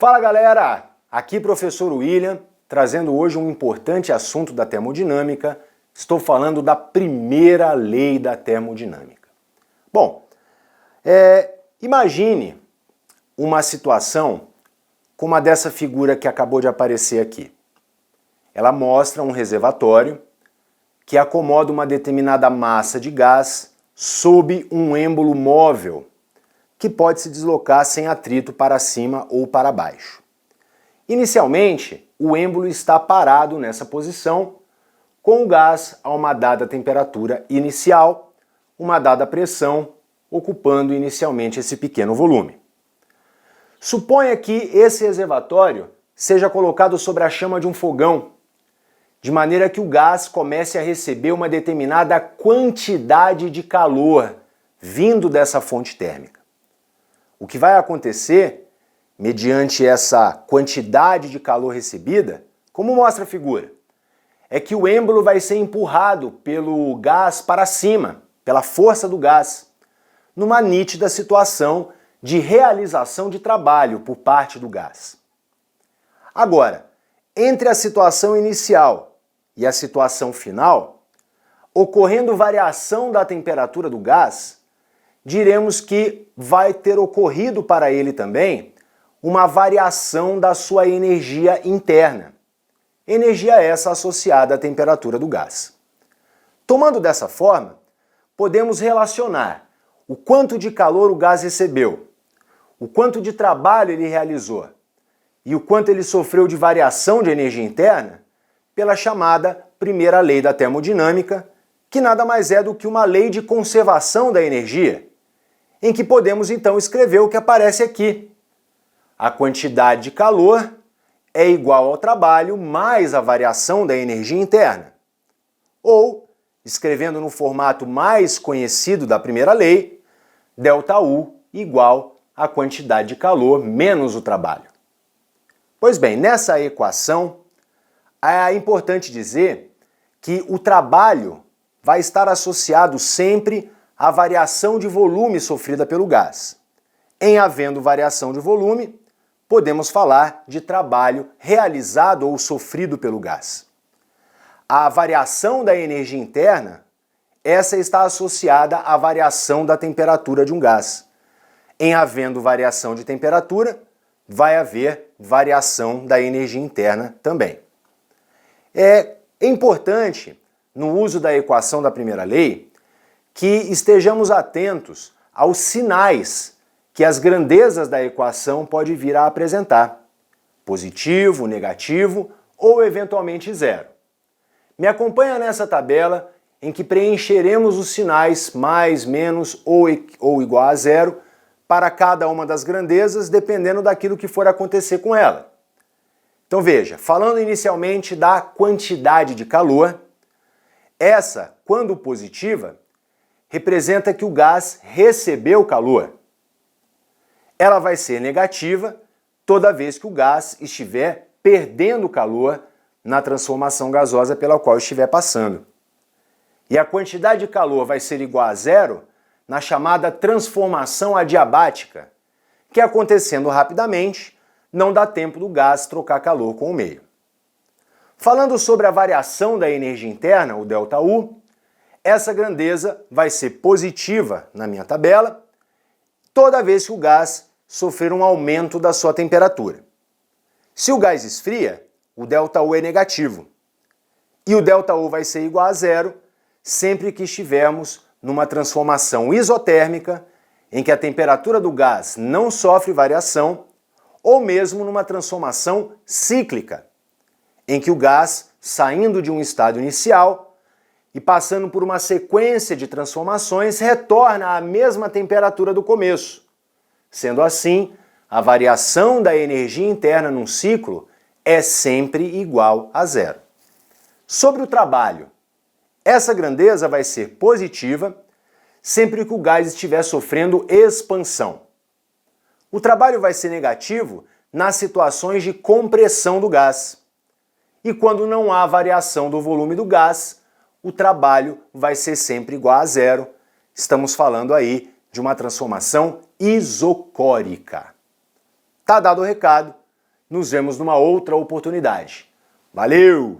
Fala galera, aqui professor William, trazendo hoje um importante assunto da termodinâmica. Estou falando da primeira lei da termodinâmica. Bom, imagine uma situação como a dessa figura que acabou de aparecer aqui. Ela mostra um reservatório que acomoda uma determinada massa de gás sob um êmbolo móvel, que pode se deslocar sem atrito para cima ou para baixo. Inicialmente, o êmbolo está parado nessa posição, com o gás a uma dada temperatura inicial, uma dada pressão, ocupando inicialmente esse pequeno volume. Suponha que esse reservatório seja colocado sobre a chama de um fogão, de maneira que o gás comece a receber uma determinada quantidade de calor vindo dessa fonte térmica. O que vai acontecer, mediante essa quantidade de calor recebida, como mostra a figura, é que o êmbolo vai ser empurrado pelo gás para cima, pela força do gás, numa nítida situação de realização de trabalho por parte do gás. Agora, entre a situação inicial e a situação final, ocorrendo variação da temperatura do gás, diremos que vai ter ocorrido para ele também uma variação da sua energia interna. Energia essa associada à temperatura do gás. Tomando dessa forma, podemos relacionar o quanto de calor o gás recebeu, o quanto de trabalho ele realizou e o quanto ele sofreu de variação de energia interna pela chamada primeira lei da termodinâmica, que nada mais é do que uma lei de conservação da energia, em que podemos então escrever o que aparece aqui. A quantidade de calor é igual ao trabalho mais a variação da energia interna. Ou, escrevendo no formato mais conhecido da primeira lei, ΔU igual à quantidade de calor menos o trabalho. Pois bem, nessa equação, é importante dizer que o trabalho vai estar associado sempre à variação de volume sofrida pelo gás. Em havendo variação de volume, podemos falar de trabalho realizado ou sofrido pelo gás. A variação da energia interna, essa está associada à variação da temperatura de um gás. Em havendo variação de temperatura, vai haver variação da energia interna também. É importante, no uso da equação da primeira lei, que estejamos atentos aos sinais que as grandezas da equação podem vir a apresentar, positivo, negativo ou eventualmente zero. Me acompanha nessa tabela em que preencheremos os sinais mais, menos ou igual a zero para cada uma das grandezas, dependendo daquilo que for acontecer com ela. Então veja, falando inicialmente da quantidade de calor, essa, quando positiva, representa que o gás recebeu calor. Ela vai ser negativa toda vez que o gás estiver perdendo calor na transformação gasosa pela qual estiver passando. E a quantidade de calor vai ser igual a zero na chamada transformação adiabática, que acontecendo rapidamente, não dá tempo do gás trocar calor com o meio. Falando sobre a variação da energia interna, o ΔU, essa grandeza vai ser positiva na minha tabela toda vez que o gás sofrer um aumento da sua temperatura. Se o gás esfria, o ΔU é negativo. E o ΔU vai ser igual a zero sempre que estivermos numa transformação isotérmica, em que a temperatura do gás não sofre variação, ou mesmo numa transformação cíclica, em que o gás, saindo de um estado inicial e passando por uma sequência de transformações, retorna à mesma temperatura do começo. Sendo assim, a variação da energia interna num ciclo é sempre igual a zero. Sobre o trabalho, essa grandeza vai ser positiva sempre que o gás estiver sofrendo expansão. O trabalho vai ser negativo nas situações de compressão do gás. E quando não há variação do volume do gás, o trabalho vai ser sempre igual a zero. Estamos falando aí de uma transformação isocórica. Tá dado o recado, Nos vemos numa outra oportunidade. Valeu!